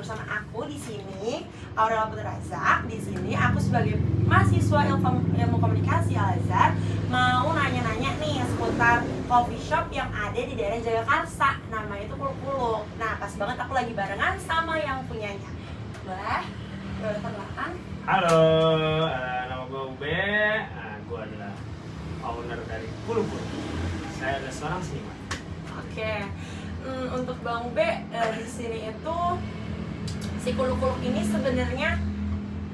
bersama aku di sini Aurel Putri Razak. Di sini aku sebagai mahasiswa ilmu komunikasi Al-Azhar mau nanya-nanya nih seputar coffee shop yang ada di daerah Jagakarsa. Namanya itu Kuluk-Kuluk. Nah, pas banget aku lagi barengan sama yang punyanya. Boleh perkenalkan? Halo, nama gue Ube. Gue adalah owner dari Kuluk-Kuluk. Saya adalah seorang seniman. Oke. Untuk Bang Ube di sini itu si Kuluk-Kuluk ini sebenarnya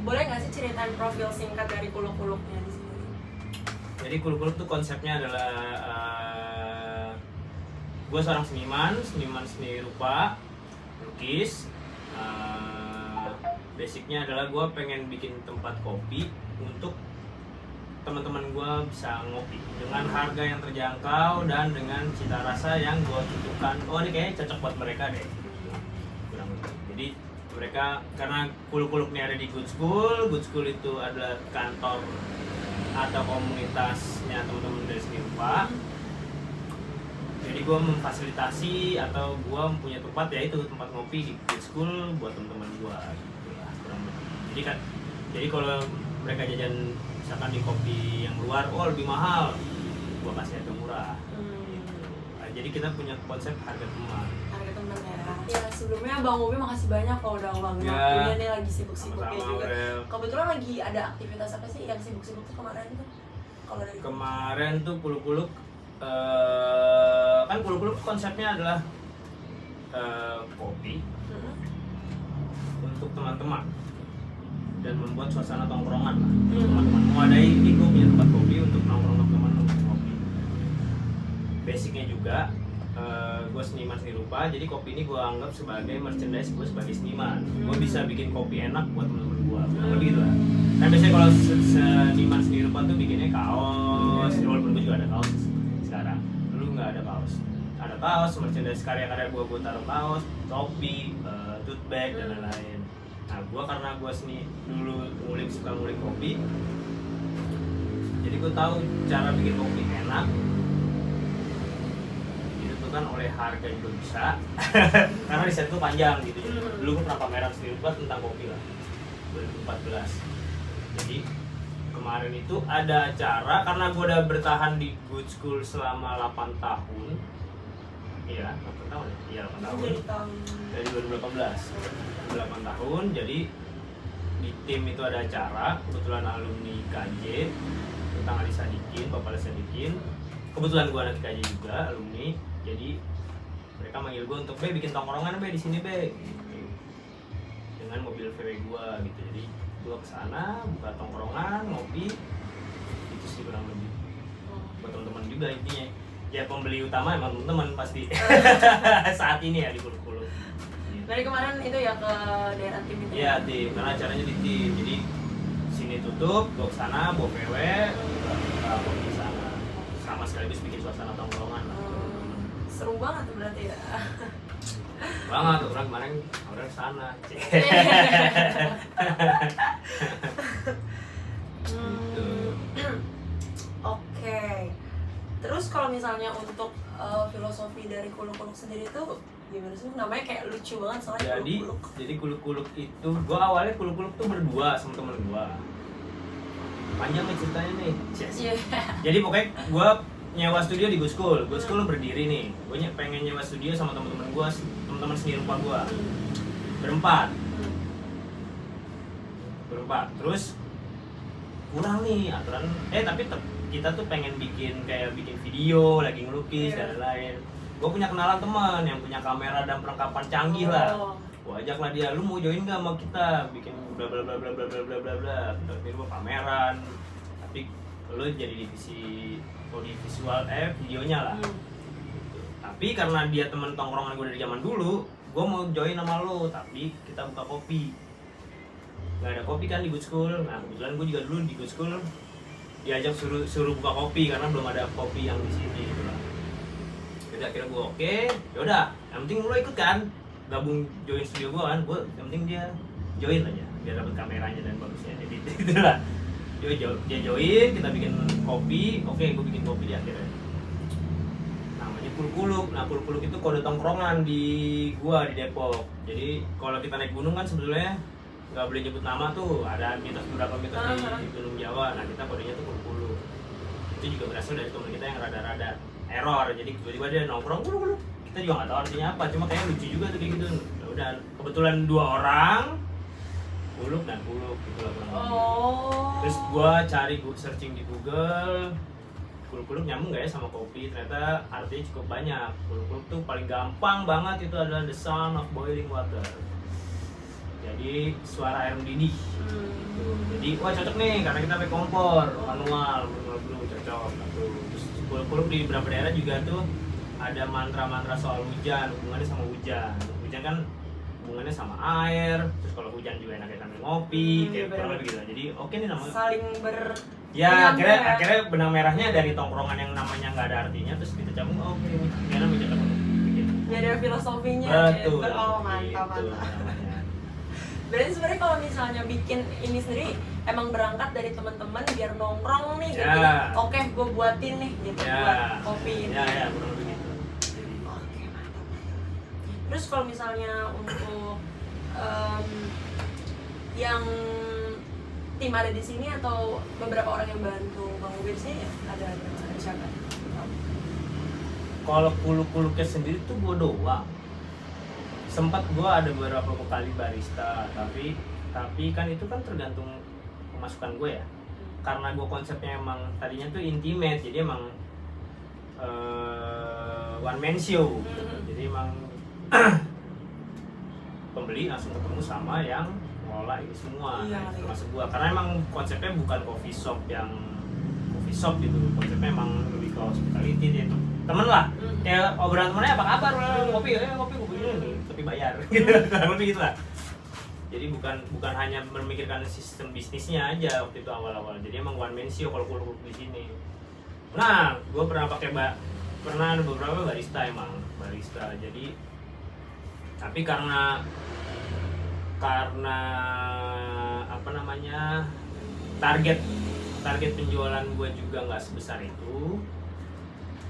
boleh nggak sih ceritain profil singkat dari Kuluk-Kuluknya di sini? Jadi Kuluk-Kuluk tuh konsepnya adalah gue seorang seniman seni rupa, lukis. Basicnya adalah gue pengen bikin tempat kopi untuk teman-teman gue bisa ngopi dengan harga yang terjangkau dan dengan cita rasa yang gue tentukan. Oh, ini kayaknya cocok buat mereka deh. Kurang lebih. Jadi mereka, karena Kuluk-Kuluk ini ada di Good School itu adalah kantor atau komunitasnya teman-teman dari seni rupa. Jadi gue memfasilitasi atau gue mempunyai tempat, yaitu tempat ngopi di Good School buat teman-teman gue. Gitu lah, kurang lebih. Jadi kalau mereka jajan misalkan di kopi yang luar, oh lebih mahal, gua kasih harga murah. Gitu. Jadi kita punya konsep harga teman. Harga teman ya. Ya sebelumnya Bang Ube makasih banyak kalau udah ngomongin Ya, waktunya nih, lagi sibuk-sibuknya sama-sama, juga. Aurel. Kebetulan lagi ada aktivitas apa sih yang sibuk-sibuk tuh kemarin itu? Kalau dari Kemarin tuh Kuluk-Kuluk, kan Kuluk-Kuluk konsepnya adalah kopi untuk teman-teman dan membuat suasana tongkrongan lah. Teman-teman memadai ini gue punya tempat kopi untuk nongkrong teman untuk kopi. Basicnya juga gue seniman seni rupa, jadi kopi ini gue anggap sebagai merchandise gue sebagai seniman. Gue bisa bikin kopi enak buat teman-teman gue, lebih gitu lah. Kan biasanya kalau seniman seni rupa tuh bikinnya kaos, walaupun gue juga ada kaos sekarang. Dulu nggak ada kaos. Ada kaos, merchandise karya-karya gue taruh kaos, topi, tote bag dan lain-lain. Nah, karena gue dulu suka ngulik kopi, jadi gue tahu cara bikin kopi enak, ditentukan oleh harga juga bisa, karena riset itu panjang gitu. Dulu gue pernah pameran sendiri tentang kopi lah, 2014. Jadi kemarin itu ada acara, karena gue udah bertahan di Good School selama 8 tahun. Iya, 8 tahun ya? Iya, 8 tahun. Dari 2018. 8 tahun, jadi di tim itu ada acara, kebetulan alumni KJ tentang Ali Sadikin, Bapak Ali Sadikin. Kebetulan gue anak KJ juga, alumni. Jadi mereka manggil gue untuk bikin tongkrongan di sini gitu. Dengan mobil VW gue gitu. Jadi gue kesana, buka tongkrongan, ngopi. Itu sih kurang lebih. Buat teman-teman juga intinya. Ya pembeli utama emang teman-teman pasti. Saat ini ya di Kuluk-Kuluk. Dari kemarin itu ya ke daerah tim itu? Iya, tim, karena acaranya di tim. Jadi sini tutup, gue kesana, bawa PW, gue di sana. Sama sekaligus bikin suasana tongkrongan lah. Seru banget tuh berarti ya? Banget, orang kemarin kesana. Oke. Terus kalau misalnya untuk filosofi dari Kuluk-Kuluk sendiri tuh gimana sih? Namanya kayak lucu banget soalnya. Jadi Kuluk-Kuluk itu, gue awalnya Kuluk-Kuluk tuh berdua sama temen gue. Panjang nih ceritanya nih. Jadi pokoknya gue nyewa studio di Good School. Good School berdiri nih. Gue pengen nyewa studio sama temen-temen gue, temen-temen seni rupa gue. Berempat. Terus kurang nih aturan. Tapi kita tuh pengen bikin video, lagi ngelukis dan lain-lain. Gue punya kenalan teman yang punya kamera dan perlengkapan canggih lah. Gue ajak lah dia, lu mau join nggak sama kita bikin bla bla bla bla bla bla bla bla bla. Terus gue pameran, tapi lu jadi divisi visual videonya lah. Tapi karena dia teman tongkrongan gue dari zaman dulu, gue mau join sama lo, tapi kita buka kopi. Nggak ada kopi kan di Good School. Nah kebetulan gue juga dulu di Good School diajak suruh buka kopi karena belum ada kopi yang di sini gitu lah. Jadi akhirnya gue oke, yaudah, yang penting lo ikut kan, gabung join studio gue kan, yang penting dia join aja, biar dapat kameranya dan bagusnya, jadi itulah. Dia join, kita bikin kopi, oke gue bikin kopi di akhirnya. Namanya Kuluk-Kuluk. Nah, Kuluk-Kuluk itu kode tongkrongan di gua di Depok. Jadi kalau kita naik gunung kan sebetulnya nggak boleh nyebut nama tuh, ada beberapa mitos di Gunung Jawa. Nah, kita kodenya tuh Kuluk-Kuluk. Itu juga berasal dari teman kita yang rada-rada error. Jadi tiba-tiba dia nongkrong Kuluk-Kuluk. Kita juga nggak tahu artinya apa, cuma kayak lucu juga tuh kayak gitu. Ya udah, kebetulan 2 orang Kuluk dan Kuluk gitu lah kurang lebih. Terus gua searching di Google, Kuluk-Kuluk nyambung nggak ya sama kopi? Ternyata artinya cukup banyak. Kuluk-Kuluk tuh paling gampang banget itu adalah the sound of boiling water. Jadi suara air mendidih. Gitu. Jadi wah cocok nih karena kita pakai kompor manual dulu cocok. Gitu. Terus Kuluk-Kuluk di beberapa daerah juga tuh ada mantra-mantra soal hujan, hubungannya sama hujan. Hujan kan hubungannya sama air, terus kalau hujan juga enaknya sambil ngopi, kayak kurang lebih gitu. Jadi oke nih namanya saling ya akhirnya benang merahnya dari tongkrongan yang namanya nggak ada artinya, terus kita cabung oke ini karena menjadi gitu. Ya ada filosofinya. Betul. Gitu. Oh mantap Gitu, mantap. Berarti sebenarnya kalau misalnya bikin ini sendiri emang berangkat dari teman-teman biar nongkrong nih, gitu. Oke, gue buatin nih gitu buat kopi ini. Ya kurang lebih gitu. Oke mantap. Terus kalau misalnya untuk yang tim ada di sini atau beberapa orang yang bantu Bang Ubi di sini ya ada siapa? Kalau Kuluk-Kuluknya sendiri tuh gue doang. Sempat gue ada beberapa kali barista, tapi kan itu kan tergantung pemasukan gue ya. Karena gue konsepnya emang tadinya tuh intimate, jadi emang one man show. Jadi emang pembeli langsung ketemu sama yang ngelola ini semua. Iya, termasuk gue, karena emang konsepnya bukan coffee shop gitu. Konsepnya emang lebih ke hospitality gitu. Temen lah, kayak obrolan temennya apa kabar, kopi ini, tapi bayar, gitu, lebih gitu lah. Jadi bukan hanya memikirkan sistem bisnisnya aja waktu itu awal-awal. Jadi emang one man show kalau Kuluk di sini. Nah, gue pernah ada beberapa barista. Jadi tapi karena apa namanya target penjualan gue juga nggak sebesar itu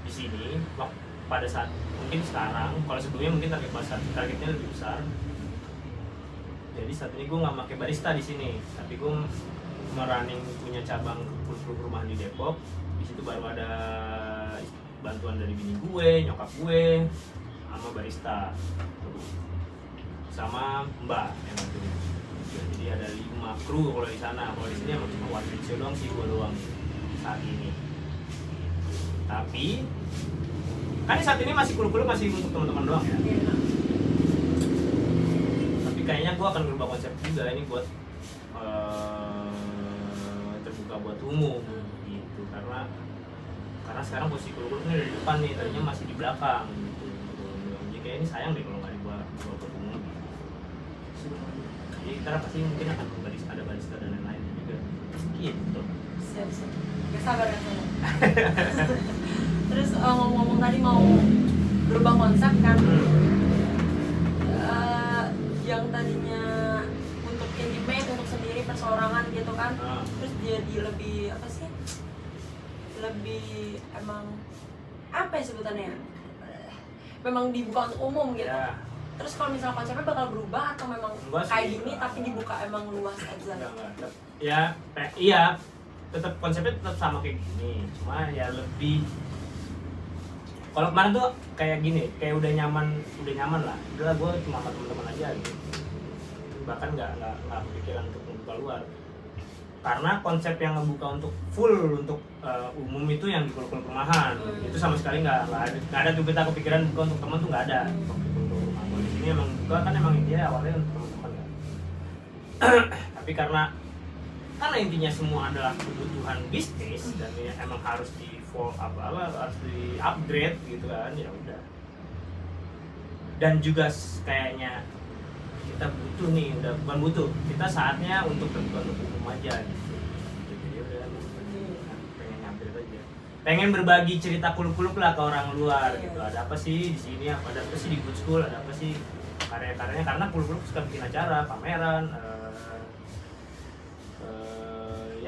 di sini pada saat mungkin sekarang. Kalau sebelumnya mungkin targetnya lebih besar. Jadi saat ini gue nggak pakai barista di sini, tapi gue merunning punya cabang Kuluk-Kuluk rumahan di Depok. Di situ baru ada bantuan dari bini gue, nyokap gue, sama barista, sama mbak yang bantuin. Jadi ada 5 kru kalau di sana. Kalau di sini emang cuma one man show doang sih, gue doang saat ini. Tapi kan saat ini masih Kuluk-Kuluk masih untuk teman-teman doang ya. Tapi kayaknya gue akan berubah konsep juga ini buat terbuka buat umum gitu. Karena sekarang posisi Kuluk-Kuluk ini dari depan nih, tadinya masih di belakang gitu. Jadi kayak ini sayang deh kalau nggak dibuat buat umum. Jadi kita pasti mungkin akan ada barista dan lain-lain juga gitu. Siap. Gak sabar ya saya. Terus ngomong-ngomong tadi mau berubah konsep kan, yang tadinya untuk intimate, untuk sendiri perseorangan gitu kan, terus jadi lebih apa sih? Lebih emang apa ya sebutannya? Memang dibuka untuk umum gitu. Ya. Terus kalau misalnya konsepnya bakal berubah atau memang kayak gini tapi dibuka emang luas aja? Iya, tetap konsepnya tetap sama kayak gini, cuma ya lebih. Kalau kemarin tuh kayak gini, kayak udah nyaman lah. Udah gue cuma sama teman-teman aja gitu. Bahkan nggak kepikiran untuk membuka luar. Karena konsep yang ngebuka untuk full untuk umum itu yang di Kuluk-Kuluk rumahan. Itu sama sekali nggak ada tuh kita kepikiran buka untuk teman tuh nggak ada. Di sini emang buka kan emang dia awalnya untuk teman-teman kan. Tapi karena intinya semua adalah kebutuhan bisnis dan ini emang harus harus di upgrade gitu kan, ya udah. Dan juga kayaknya kita butuh nih, bukan butuh, kita saatnya untuk terbuka untuk umum aja gitu. Jadi udah pengen upgrade aja, pengen berbagi cerita Kuluk-Kuluk lah ke orang luar gitu. Ada apa sih di sini, ada apa sih di Good School, ada apa sih karya-karyanya, karena Kuluk-Kuluk suka bikin acara, pameran,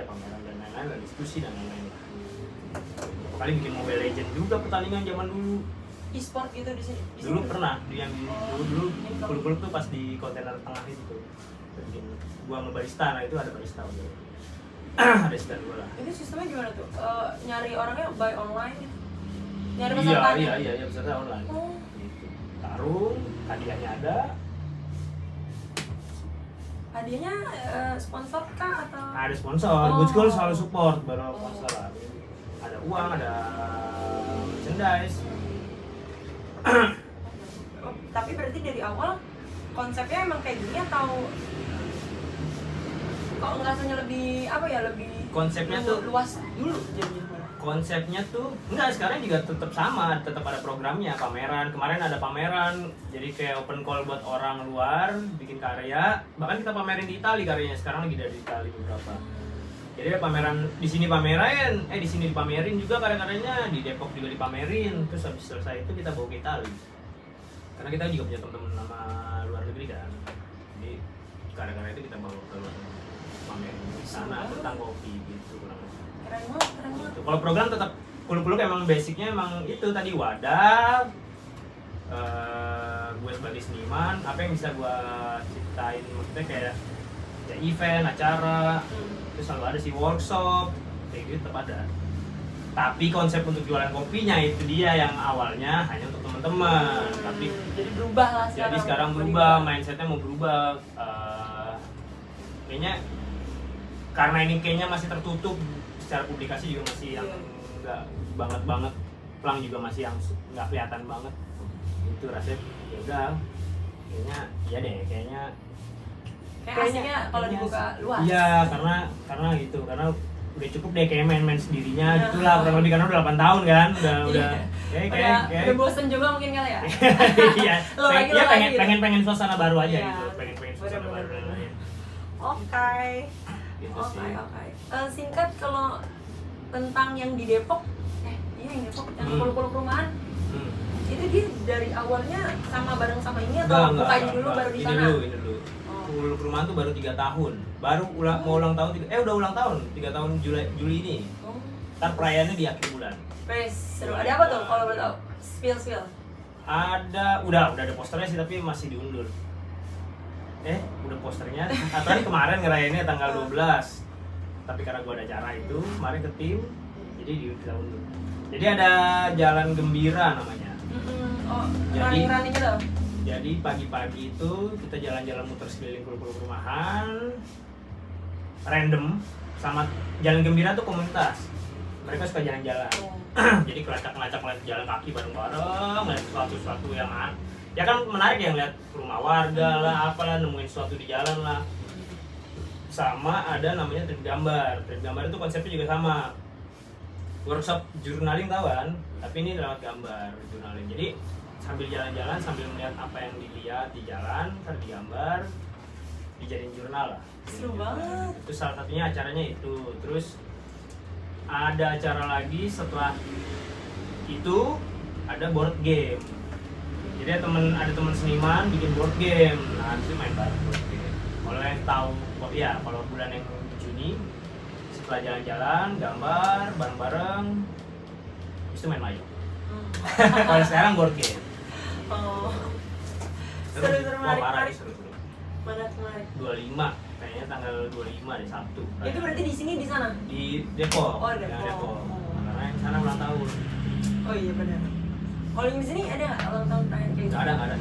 pameran dan lain-lain, dan diskusi dan lain-lain. Kali bikin Mobile Legend juga pertandingan zaman dulu. e-sport gitu di sini? Dulu pernah, dulu klub-klub tuh pas di kontainer tengah itu. Bikin gua sama barista, nah itu ada barista udah. Ada stand gua lah. Itu sistemnya gimana tuh? Nyari orangnya by online gitu? Nyari Iya, pesertanya? iya, peserta online. Oh. Gitu. Tarung, hadiahnya ada. Hadiahnya sponsor kah atau? Ada sponsor, Oh. Good School selalu support baru masalah. Ada uang, ada merchandise. Oh, tapi berarti dari awal konsepnya emang kayak gini atau kok ngerasanya lebih apa ya, lebih Konsepnya tuh luas dulu jadinya? konsepnya tuh enggak, sekarang juga tetap sama, tetap ada programnya, pameran. Kemarin ada pameran, jadi kayak open call buat orang luar bikin karya. Bahkan kita pamerin di Itali karyanya, sekarang lagi dari Itali beberapa. Jadi ada pameran di sini pamerin, di sini dipamerin juga karya-karyanya, di Depok juga dipamerin. Terus habis selesai itu kita bawa ke Itali. Karena kita juga punya teman-teman nama luar negeri kan. Jadi karya-karya itu kita bawa ke luar negeri, pamerin di sana tentang kopi gitu kurang lebih. Keren banget, keren banget. Kalau program tetap kuluk-kuluk emang basicnya emang itu tadi wadah, gue sebagai seniman, apa yang bisa gue ciptain, maksudnya kayak ya event, acara, terus selalu ada sih workshop, kayak gitu tetap ada. Tapi konsep untuk jualan kopinya itu dia yang awalnya hanya untuk teman-teman, tapi jadi berubah lah sekarang. jadi sekarang berubah, mindsetnya mau berubah. Kayaknya karena ini kayaknya masih tertutup secara publikasi juga masih yang nggak banget, pelang juga masih yang nggak kelihatan banget. Itu rasanya ya udah, kayaknya iya deh, kayaknya Kayaknya kalau dibuka luas. Iya, karena gitu, karena udah cukup deh kayak main-main sendirinya gitulah kurang lebih, karena udah 8 tahun kan, udah kayak udah bosen juga mungkin kali ya. iya, pengen suasana baru aja Iya, gitu, pengen suasana baru aja. Oke. Gitu Oke, sih. oke. Singkat kalau tentang yang di Depok, iya yang Depok, yang kuluk-kuluk rumahan, itu dia dari awalnya sama bareng sama ini atau bukain dulu baru di sana? Ini dulu. Kuluk rumahan tuh baru 3 tahun, baru mau ulang tahun, udah ulang tahun 3 tahun Juli ini. Ntar perayaannya di akhir bulan. Wes, seru. Ada apa tuh kalau boleh tahu? Spill. Udah ada posternya sih tapi masih diundur. Udah posternya. Tadi kemarin ngerayainnya tanggal 12. Tapi karena gua ada acara itu, kemarin ke tim, jadi kita undur. Jadi ada Jalan Gembira namanya. Running gitu. Jadi pagi-pagi itu kita jalan-jalan muter sekeliling kuluk-kuluk rumahan, random. Sama Jalan Gembira tuh komunitas. Mereka suka jalan-jalan. Jadi kelacak-kelacak jalan kaki bareng-bareng, ngeliat sesuatu yang ya kan menarik ya, ngeliat rumah warga lah, apalah, nemuin sesuatu di jalan lah. Sama ada namanya trip gambar. Trip gambar itu konsepnya juga sama. Workshop journaling tau kan, tapi ini lewat gambar journaling. Jadi sambil jalan-jalan, sambil melihat apa yang dilihat di jalan, ntar digambar, dijadiin jurnal lah. Seru banget. Itu salah satunya acaranya itu. Terus ada acara lagi setelah itu, ada board game. Jadi ada teman seniman bikin board game. Nah, itu main bareng board game. Kalau yang tahu, kalau bulan yang Juni setelah jalan-jalan, gambar bareng-bareng, itu main Mayu. Kalau sekarang board game. Seru-seru, menarik. Seru. Menarik. 25, kayaknya tanggal 25 deh, Sabtu. Itu berarti di sini, di sana? Di Depok. Oh, Ya, Depok. Karena yang sana ulang tahun. Oh iya benar. Kalau yang di sini ada nggak ulang tahun terakhir kayak gitu? Nggak ada.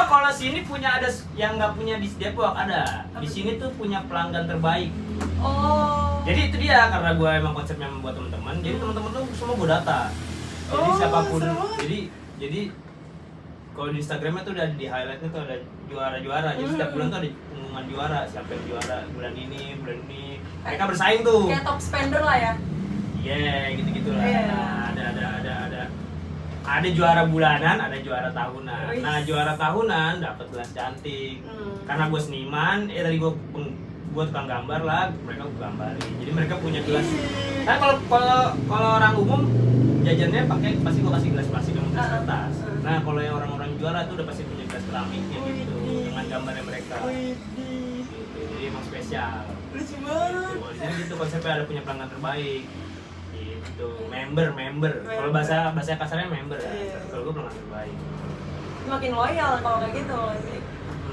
Kalau sini punya ada yang nggak punya di Depok ada. Di sini tuh punya pelanggan terbaik. Oh. Jadi itu dia, karena gue emang konsepnya membuat teman-teman. Jadi teman-teman tuh semua gue data. Jadi siapapun. Jadi kalau di Instagramnya tuh udah di highlightnya tuh ada juara-juara. Jadi setiap bulan tuh ada pengumuman juara, siapa yang juara bulan ini. Mereka bersaing tuh. Kayak top spender lah ya. Iya, gitu-gitulah. Yeah. Nah, ada juara bulanan, ada juara tahunan. Nah, juara tahunan dapat gelas cantik. Karena gue seniman, tadi gue tukang gambar lah, mereka gue gambarin. Jadi mereka punya gelas. Nah, kalau orang umum jajannya pasti gue kasih gelas plastik sama gelas kertas. Nah, kalau yang orang-orang juara tuh udah pasti punya gelas keramiknya gitu dengan gambarnya mereka. Gitu. Jadi emang spesial. Lucu banget. Di sini gitu konsepnya, ada punya pelanggan terbaik. Gitu. gitu. Member. Kalau bahasa kasarnya member ya. Iya. Kalau gue pelanggan terbaik. Makin loyal kalau kayak gitu sih,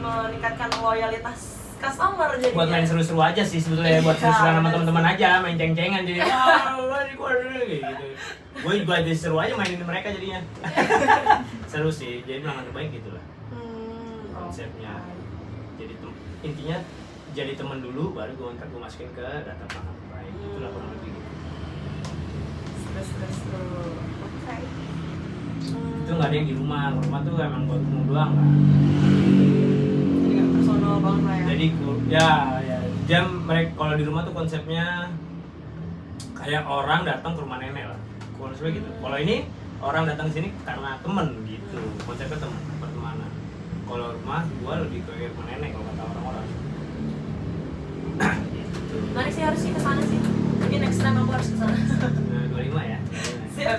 meningkatkan loyalitas customer jadi. Buat main seru-seru aja sih sebetulnya, buat Iya, seru-seruan sama bener teman-teman sih. aja, main ceng-cengan jadi gitu. Gue aja seru aja mainin mereka jadinya. Seru sih, jadi pelanggan terbaik gitu lah konsepnya. Jadi intinya jadi teman dulu, baru gue angkat, gue masukin ke data pelanggan terbaik. Itulah kurang lebih gitu. Seru. Oke. Itu nggak ada yang di rumah tuh emang buat umum doang kan. Jadi nggak personal banget lah ya. Jadi ya jam mereka kalau di rumah tuh konsepnya kayak orang datang ke rumah nenek lah, konsepnya gitu. Kalau ini orang datang sini karena temen gitu, konsepnya temen, pertemanan. Kalau rumah gua lebih kayak rumah nenek kalau kata orang-orang. Gitu. Mari sih harus sih ke sana sih. Mungkin next time aku harus ke sana. Nah, 25 ya. Siap.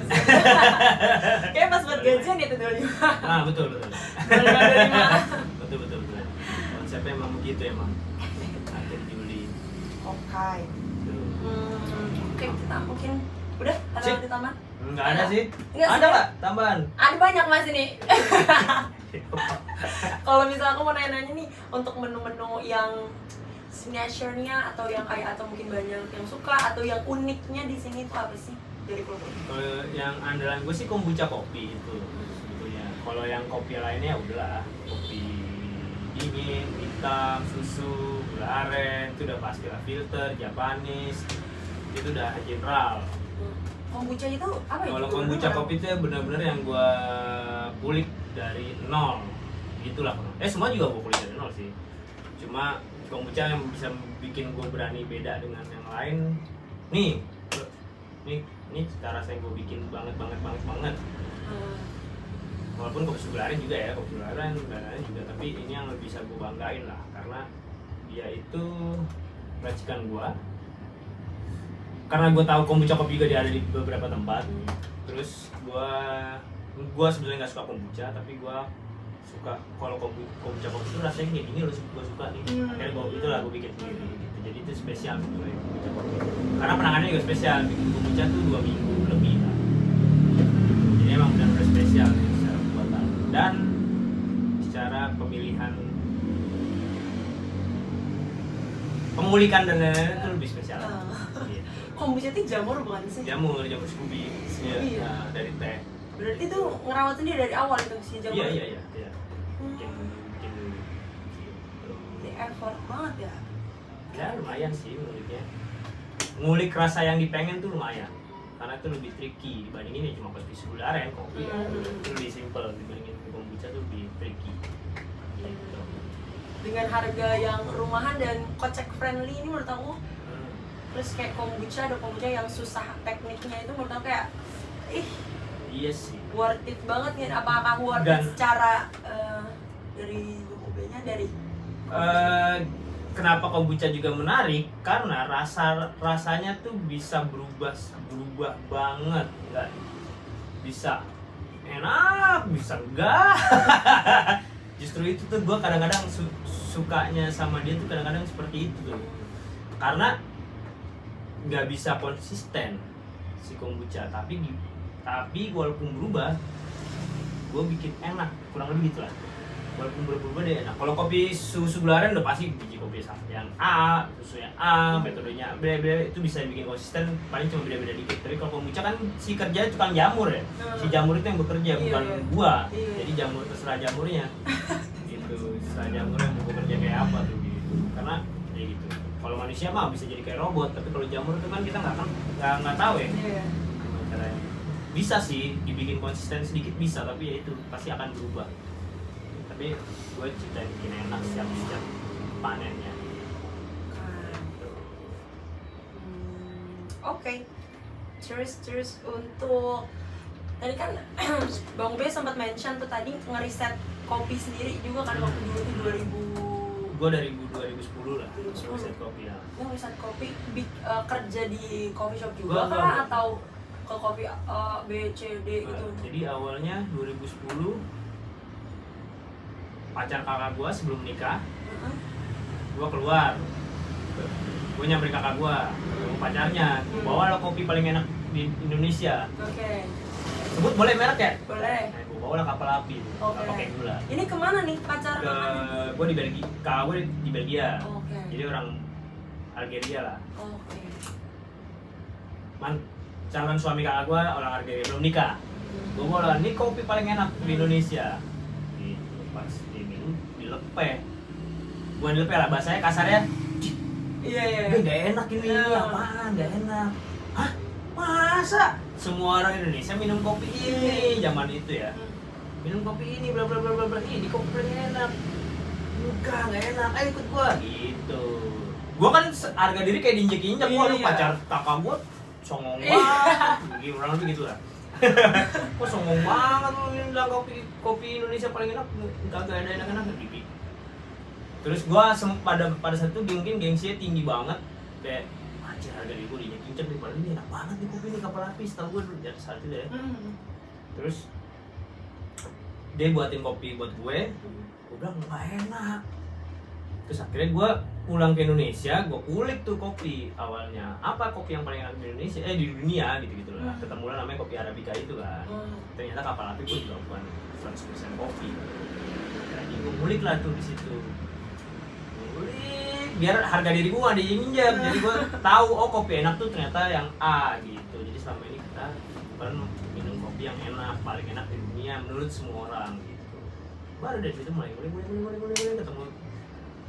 Kayak pas buat gajian itu 25. Ah betul. 25. Betul. Konsepnya emang begitu emang. Akhir Juli. Oke. Tuh. Oke, kita mungkin udah ada Sip. di taman. Enggak ada sih. Enggak Ada sih. nggak tambahan? Ada banyak Mas ini. Kalau misalnya aku mau nanya-nanya nih untuk menu-menu yang signature-nya atau yang kayak atau mungkin banyak yang suka atau yang uniknya di sini tuh apa sih dari Kultur? Kalau yang andalan gue sih kombucha kopi itu sebetulnya. Kalau yang kopi lainnya ya udahlah, kopi dingin, hitam, susu, gula aren, itu udah pastilah, filter, Japanese, itu udah general. Kombucha itu apa ya? Kalau kombucha kopi itu ya benar-benar yang gue kulik dari nol, gitulah. Semua juga gue kulik dari nol sih. Cuma kombucha yang bisa bikin gue berani beda dengan yang lain, nih cara saya gue bikin banget. Walaupun kopi susu aren juga ya, kopi aren juga, tapi ini yang lebih bisa gue banggain lah, karena dia itu racikan gue. Karena gue tahu kombucha kopi juga dia ada di beberapa tempat. Terus gue sebetulnya nggak suka kombucha, tapi gue suka kalau kombucha kopi itu rasanya kayak gini loh, gue suka nih. Akhirnya gue bikin sendiri gitu. Jadi itu spesial sebetulnya kombucha kopi. Karena penanganannya juga spesial, bikin kombucha tuh 2 minggu lebih lah. Jadi emang benar-benar spesial nih, secara pembuatan dan secara pemilihan pengulikan dan lain-lain itu lebih spesial. Gitu. Kombucha itu jamur bukan sih? Jamur Scooby. Scooby, ya? Nah, dari teh. Berarti itu ngerawat sendiri dari awal itu si jamur? Iya. Bikin gitu. Di effort banget ya? Ya lumayan sih nguliknya. Ngulik rasa yang dipengen tuh lumayan. Karena itu lebih tricky dibandingin ya cuma kopi susu aren, kopi itu lebih simple dibandingin kombucha tuh lebih tricky. Gitu. Dengan harga yang rumahan dan kocek friendly ini menurut aku. Terus kayak kombucha, ada kombucha yang susah tekniknya itu menurut aku kayak Iya sih. worth it banget nih. Apakah worth Dan- it secara dari UB-nya dari kenapa kombucha juga menarik? Karena rasanya tuh bisa berubah banget, nggak bisa enak, bisa enggak. Justru itu tuh gue kadang-kadang sukanya sama dia tuh kadang-kadang seperti itu tuh. Karena nggak bisa konsisten si kombucha, tapi walaupun berubah, gue bikin enak, kurang lebih gitulah. Walaupun berubah dia enak. Kalau kopi susu gula aren udah pasti biji kopi yang A, susunya A, metodenya beda-beda, itu bisa bikin konsisten, paling cuma beda-beda dikit. Tapi kalau kombucha kan si kerja tukang jamur ya, si jamur itu yang bekerja, bukan gua. Jadi jamur terserah jamurnya, gitu. Terserah jamurnya mau bekerja kayak apa tuh gitu. Karena ya gitu. Kalau manusia mah bisa jadi kayak robot, tapi kalau jamur itu kan kita nggak tahu ya. Gimana caranya. Bisa sih dibikin konsisten sedikit bisa, tapi ya itu pasti akan berubah. Tapi gue ceritain bikin enak setiap panennya. Oke. Terus untuk tadi kan Bang B sempat mention tuh tadi ngeriset kopi sendiri juga kan waktu dulu tuh 2000. Gue dari 2010 lah, 2010. riset kopi ya. Yang riset kopi kerja di coffee shop Gua- juga kah atau ke kopi A, B, C, D gitu? Jadi awalnya 2010 pacar kakak gue sebelum nikah, gue keluar, gue nyamperin kakak gue, ketemu pacarnya, bawa lo kopi paling enak di Indonesia. Oke. Sebut boleh merek ya? Boleh. Nah, gue bawa lah kapal api, Oke. nggak pakai gula. Ini kemana nih pacaran Ke kemana? gue di Belgia, kakak gue di Belgia. Oke. Jadi orang Algeria lah. Oke. Calon suami kakak gue orang Algeria, belum nikah. Gue bawa ini kopi paling enak di Indonesia. Gitu, pas diminum dilepeh. Bukan dilepeh lah, bahasanya kasarnya. Iya iya. Gak enak ini, apaan? Gak enak. Hah? Masa? Semua orang Indonesia minum kopi ini zaman itu ya. Minum kopi ini, bla bla bla bla bla. Ini kopi paling enak. Enggak, gak enak. Ayo ikut gua. Gitu. Gua kan harga diri kayak diinjek-injek. Gua lu pacar kakak gua songong banget. Gitu, orang lebih gitu lah. Kok songong banget lu bilang kopi Indonesia paling enak. Kagak ada enak-enak gitu. Terus gua pada saat itu mungkin gengsinya tinggi banget, kayak anjir harga diri gua diinjek-injek nih, padahal ini enak banget nih kopi ini kapal api, setahu gua dulu dari saat itu ya. Terus dia buatin kopi buat gue bilang nggak enak. Terus akhirnya gue pulang ke Indonesia, gue kulik tuh kopi awalnya, apa kopi yang paling enak di Indonesia, di dunia gitu lah. Ketemu lah namanya kopi Arabica itu kan. Ternyata kapal api pun juga bukan 100% kopi. Jadi gue kulik lah tuh di situ. Biar harga diri gue gak diinjak, jadi gue tahu oh kopi enak tuh ternyata yang A gitu. Jadi selama ini kita bukan minum kopi yang enak, paling enak di dunia menurut semua orang gitu. Baru dari situ mulai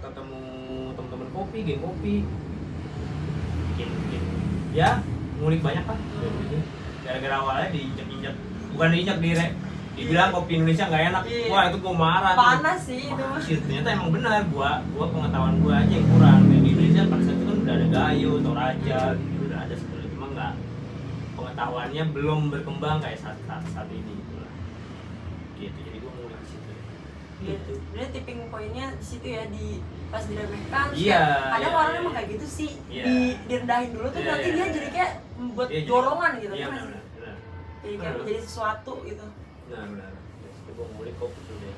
ketemu teman-teman kopi, geng kopi, bikin ya ngulik banyak kan. Gara-gara awalnya diinjak-injak, bukan diinjak dibilang kopi Indonesia nggak enak, wah itu gue marah. Panas sih itu mah. Ternyata emang benar, gua pengetahuan gua aja yang kurang. Di Indonesia pada saat itu kan udah ada Gayo, Toraja, gitu udah ada sebelumnya, cuma nggak, pengetahuannya belum berkembang kayak saat ini gitu lah. Gitu, jadi gua mulai di situ. Gitu. Dia tipping pointnya di situ ya, di pas diremehkan. Iya. Kadang orang emang kayak gitu sih, direndahin dulu tuh nanti dia jadi kayak buat dorongan gitu. Iya kan? benar. Jadi kayak menjadi sesuatu gitu. Benar. Jadi gue ngulik kopi tuh deh.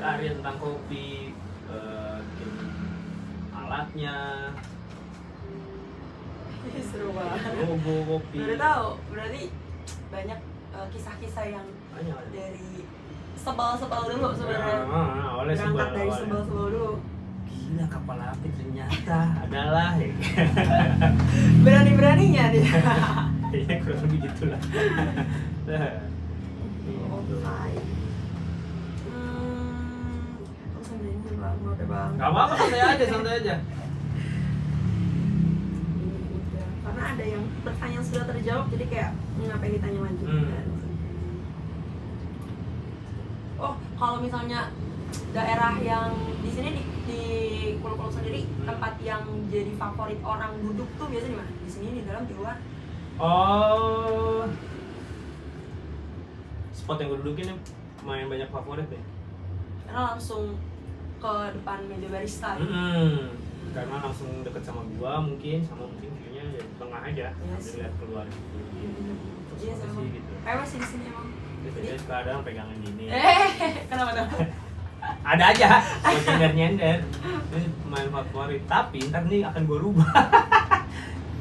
Karya tentang kopi, bikin alatnya. Seru banget. Logo kopi. Baru tahu, berarti banyak kisah-kisah yang Banyak. dari sebal-sebal dulu sebenarnya. Awalnya Berangkat dari awalnya. sebal-sebal dulu. Gila kapal api ternyata adalah ya. Berani-beraninya dia. Kayaknya kurang lebih gitulah. Gak apa-apa, santai aja. Karena ada yang pertanyaan sudah terjawab, jadi kayak ngapain ditanya lagi. Oh, kalau misalnya daerah yang di sini di Pulau sendiri, tempat yang jadi favorit orang duduk tuh biasanya di mana? Di sini, di dalam, di luar? Oh, spot yang gue dudukin main banyak favorit ya. Karena langsung ke depan meja barista. Karena langsung deket sama gua mungkin view-nya ya di tengah aja, sambil lihat keluar gitu. Iya sama. Gitu. Masih di sini emang. Biasanya kadang pegangan gini. Kenapa tuh? Ada aja, buat nyender. Ini pemain favorit, tapi ntar nih akan gua rubah.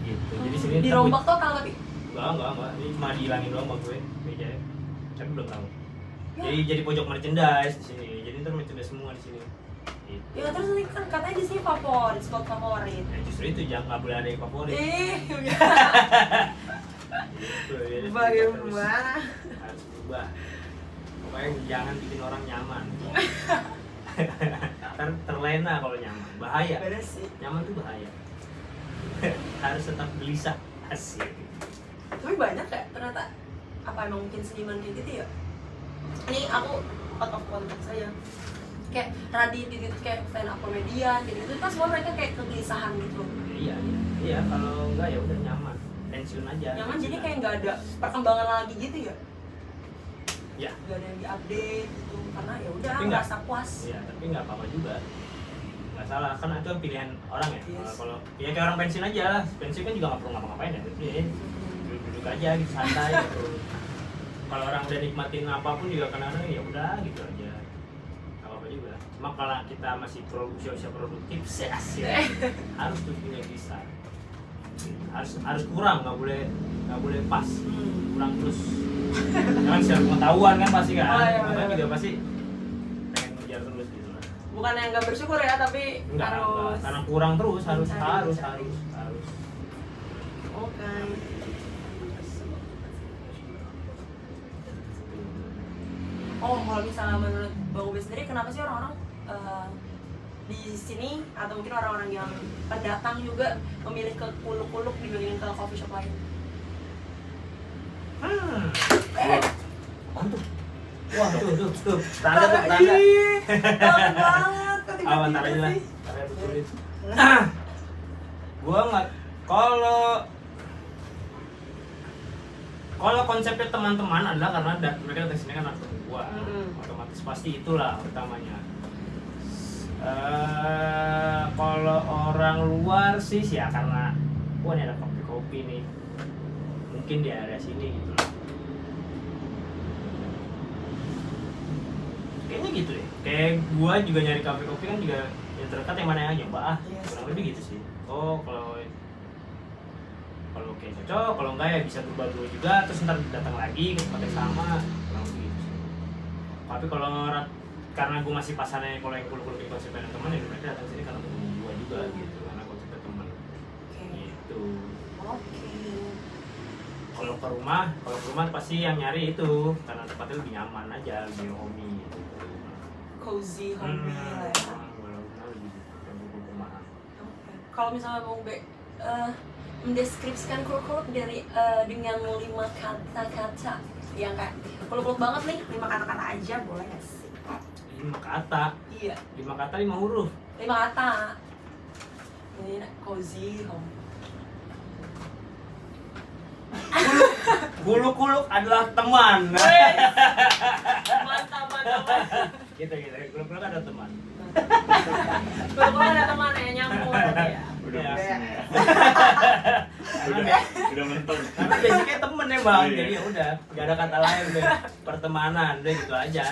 Gitu. Jadi sini dirombak total tapi. Enggak. Ini cuma dihilangin doang sama gue mejanya. Tapi belum tahu. Jadi pojok merchandise di sini. Jadi ntar merchandise semua di sini. Gitu. Ya terus nanti kan katanya di sini favorit, spot favorit. Ya justru itu jangan nggak boleh ada yang favorit. Gitu, ya, Bagaimana? harus berubah. Pokoknya jangan bikin orang nyaman. Terlena kalau nyaman, bahaya. Beda sih. Nyaman tuh bahaya. Harus tetap gelisah, asik. Tapi banyak kayak ternyata apa emang mungkin seniman kayak gitu ya? Ini aku out of context aja. Kayak Radit gitu, kayak stand up komedian gitu, itu kan semua mereka kayak kegelisahan gitu. Iya, kalau enggak ya udah nyaman, pensiun aja. Nyaman jadi kayak nggak ada perkembangan lagi gitu ya? Ya. Nggak ada yang diupdate gitu, karena ya udah Tapi ngerasa puas. Iya, tapi nggak apa-apa juga. Nggak salah, kan itu pilihan orang ya. Yes. Kalau ya kayak orang pensiun aja lah, pensiun kan juga nggak perlu ngapa-ngapain ya, jadi duduk aja gitu santai gitu. Kalau orang udah nikmatin apapun juga kadang-kadang ya udah gitu aja. Juga. Cuma kalau kita masih usia produktif, harus tuh punya bisa. harus kurang, nggak boleh pas, kurang terus. Jangan secara pengetahuan kan pasti kan, Oh, iya, makanya iya. juga pasti pengen ngejar terus gitu lah. Bukan yang nggak bersyukur ya, tapi Enggak, harus. karena kurang terus harus. Mencari. Oke. Oh, kalau misalnya menurut Bang Ube sendiri, kenapa sih orang-orang di sini atau mungkin orang-orang yang pendatang juga memilih ke kuluk-kuluk dibandingin ke coffee shop lain? Wah, tuh. Tanda. Ih, takut banget. Kok tiba-tiba Ntar aja lah. sih? Ntar aja tulis. Gua nggak, kalau konsepnya teman-teman adalah karena mereka datang sini kan anak gua, otomatis pasti itulah utamanya. Kalau orang luar sih ya karena wah ini ada kopi nih, mungkin di area sini gitu lah. Kayaknya gitu deh. Kayak gua juga nyari kopi kan juga yang terdekat yang mana yang aja, Mbak. Yes. Kurang lebih gitu sih. Oh, kalau kayak cocok, kalau enggak ya bisa berubah-ubah juga, terus ntar datang lagi ke tempat yang sama, kurang lebih gitu sih. Tapi kalau karena gue masih pasannya kalau yang kuluk-kuluk di konsep dengan teman ya mereka datang sini karena ketemu gue juga gitu, karena konsepnya teman Oke. gitu. Oke. Kalau ke rumah pasti yang nyari itu karena tempatnya lebih nyaman aja, lebih homey gitu. Cozy, homey lah ya. Kalau rumah lebih rumahan. Oke. Kalau misalnya Bang Ube mendeskripsikan kuluk-kuluk dengan 5 kata-kata yang kayak kuluk-kuluk banget nih, 5 kata-kata aja boleh nggak sih? 5 kata. Iya, 5 kata 5 huruf. 5 kata. Ini cozy, home. Kuluk-kuluk adalah teman. Mantap. Gitu. Kuluk-kuluk ada teman. Kuluk-kuluk ada teman ya, nyambung berarti ya. Udah Ya. pusing ya. Karena Udah mentok. karena basicnya temen ya bang, Iya. jadi ya udah gak ada kata lain deh, pertemanan udah gitu aja.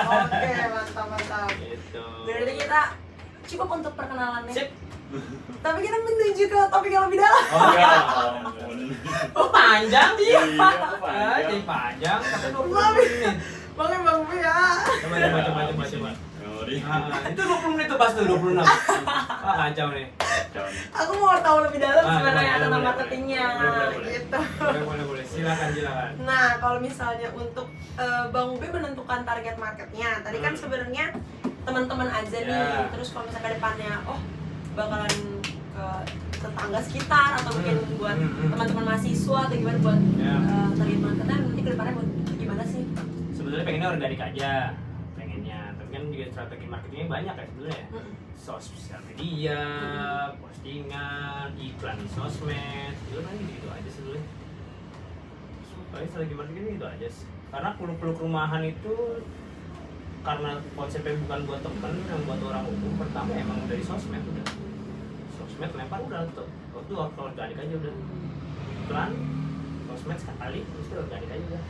Oke, mantap. Gitu. Berarti kita cukup untuk perkenalannya. Sip. Tapi kita menuju ke topik yang lebih dalam. Oh Ya iya. ampun. Oh panjang Iya, Ah, panjang. jadi panjang. Tapi 20 Tapi- menit. Boleh Bang Ube ya. Coba. Memori. Itu 20 menit tuh pas tuh 26. Ah kacau nih. Aku mau tahu lebih dalam Ah, sebenarnya boleh, tentang boleh. marketingnya Boleh. gitu. Boleh. Silakan. Nah, kalau misalnya untuk Bang Ube menentukan target marketnya, tadi kan sebenarnya teman-teman aja nih. Ya. Terus kalau misalnya ke depannya, oh bakalan ke tetangga sekitar atau mungkin buat teman-teman mahasiswa atau gimana buat Ya. target marketnya nanti ke depannya buat gimana sih? Sebenarnya pengennya organik aja, tapi kan juga strategi marketingnya banyak ya sebenarnya. Sosial media, postingan, iklan di sosmed, itu kan gitu aja sebenarnya. Paling strategi marketing itu aja sih. Karena kuluk-kuluk rumahan itu karena konsepnya bukan buat temen, yang buat orang umum. Pertama emang dari sosmed udah. Sosmed lempar udah tuh. Waktu kalau organik aja udah. Iklan, sosmed sekali, terus itu organik aja udah.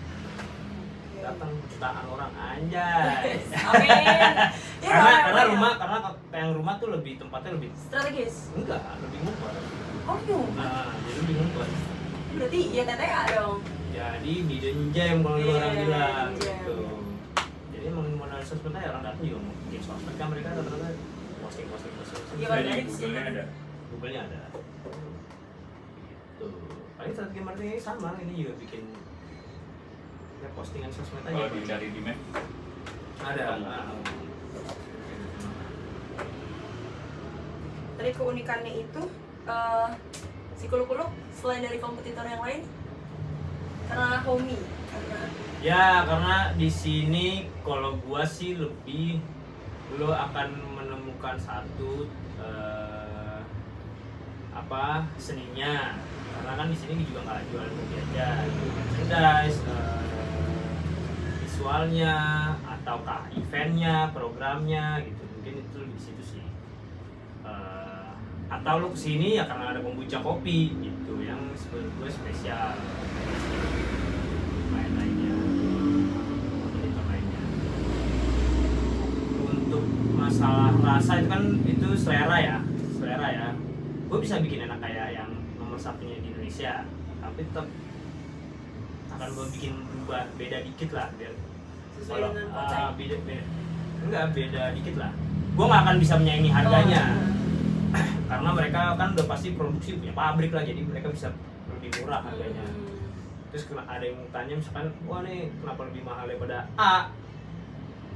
Datang jutaan orang anjay. Amin. Ya, karena ya. yang rumah tuh lebih tempatnya lebih strategis. enggak lebih ngumpul. Oh iya. Nah jadi lebih ngumpul. Berarti ya TTA dong. Jadi hidden gem kalau Iya, orang bilang hidden gem. gitu. Jadi emang modal sosmed aja orang datang juga mau bikin sosmed kan mereka rata-rata posting. Iya, Dari organik sih. Google-nya ada. Google-nya ada. Gitu. Paling strategi marketingnya sama ini juga bikin ya postingan sosmed aja. Kalau dicari di map Ada. Tadi keunikannya itu si kuluk-kuluk selain dari kompetitor yang lain karena homey, karena Ya karena di sini kalau gua sih lebih lo akan menemukan satu seninya, karena kan di sini juga nggak jual kopi aja, jual merchandise, visualnya ataukah eventnya, programnya gitu, mungkin itu di situ sih. Atau lo kesini ya karena ada kombucha kopi gitu yang menurut gue spesial. Lainnya untuk masalah rasa itu kan itu selera ya gue bisa bikin enak kayak yang nomor satunya di Indonesia, tapi tetap akan gue bikin berubah, beda dikit lah biar Sesuai dengan konsep. beda dikit lah. Gue nggak akan bisa menyaingi harganya karena mereka kan udah pasti produksi punya pabrik lah, jadi mereka bisa lebih murah harganya. Terus ada yang tanya misalkan, wah nih kenapa lebih mahal daripada A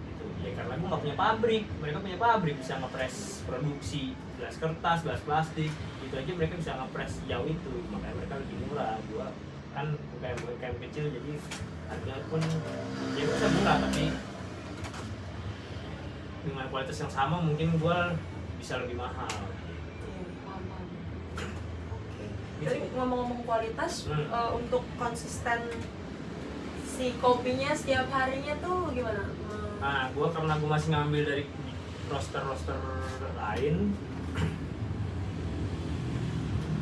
gitu. Ya karena gue nggak punya pabrik, mereka punya pabrik, bisa ngepres produksi gelas kertas, gelas plastik itu aja mereka bisa ngepres jauh itu, makanya mereka lebih murah. Gue kan UKM kecil, jadi harganya pun ya bisa murah, tapi dengan kualitas yang sama mungkin gue bisa lebih mahal. Jadi ngomong-ngomong kualitas, untuk konsisten si kopinya setiap harinya tuh gimana? Nah, karena gue masih ngambil dari roster lain,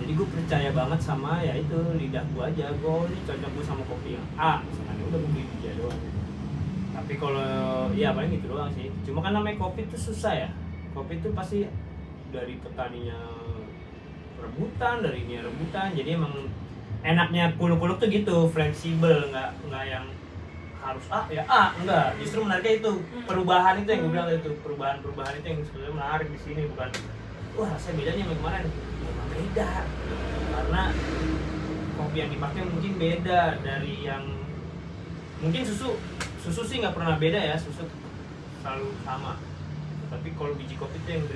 jadi gue percaya banget sama ya itu lidah gue aja. Gue ini cocok gue sama kopi yang A, misalnya udah gue beli dia doang. Tapi kalau ya paling gitu doang sih. Cuma kan namanya kopi itu susah ya. Kopi itu pasti dari petaninya rebutan, dari ini rebutan. Jadi emang enaknya kuluk-kuluk tuh gitu, fleksibel, nggak yang harus A ya A, enggak. Justru menariknya itu perubahan itu yang gue bilang itu, perubahan itu yang sebenarnya menarik di sini, bukan wah rasanya bedanya sama kemarin. Ya beda. Karena kopi yang dipakai mungkin beda dari yang mungkin susu sih nggak pernah beda ya, susu selalu sama. Tapi kalau biji kopi itu yang